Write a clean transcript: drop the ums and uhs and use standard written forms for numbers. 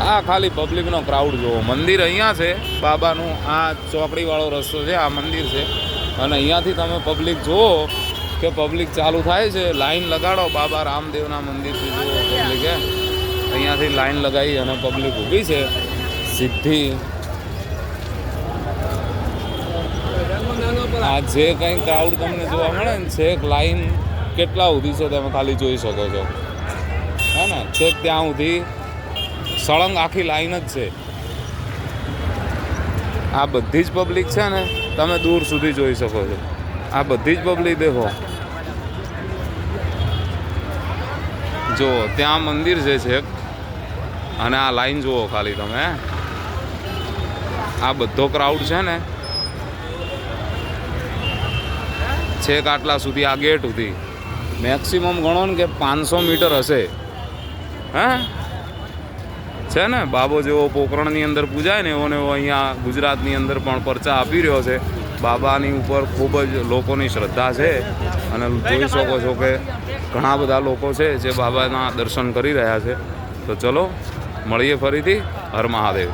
આ ખાલી પબ્લિકનો ક્રાઉડ જુઓ. મંદિર અહીંયા છે બાબાનું, આ ચોકડીવાળો રસ્તો છે, આ મંદિર છે. અને અહીંયાથી તમે પબ્લિક જુઓ કે પબ્લિક ચાલુ થાય છે. લાઈન લગાડો બાબા રામદેવના મંદિરથી જુઓ પબ્લિક અહીંયાથી લાઈન લગાવી અને પબ્લિક ઊભી છે સીધી. આ જે કંઈ ક્રાઉડ તમને જોવા મળે ને છેક લાઈન કેટલા સુધી છે તમે ખાલી જોઈ શકો છો, હે ને? છેક ત્યાં સુધી સળંગ આખી લાઈન જ છે. આ બધી જ પબ્લિક છે ને તમે દૂર સુધી જોઈ શકો છો. આ બધી જ પબ્લિક દેખો, જો ત્યાં મંદિર છે છેક, અને આ લાઈન જુઓ ખાલી તમે. આ બધો ક્રાઉડ છે ને છેક આટલા સુધી, આ ગેટ સુધી મેક્સિમમ ગણો ને કે 500 મીટર હશે, હે છે ને? બાબો જેવો પોકરણની અંદર પૂજાય ને એવો ને એવો અહીંયા ગુજરાતની અંદર પણ પરચા આપી રહ્યો છે. બાબાની ઉપર ખૂબ જ લોકોની શ્રદ્ધા છે અને જોઈ શકો છો કે ઘણા બધા લોકો છે જે બાબાના દર્શન કરી રહ્યા છે. તો ચલો મળીએ ફરીથી. હર મહાદેવ.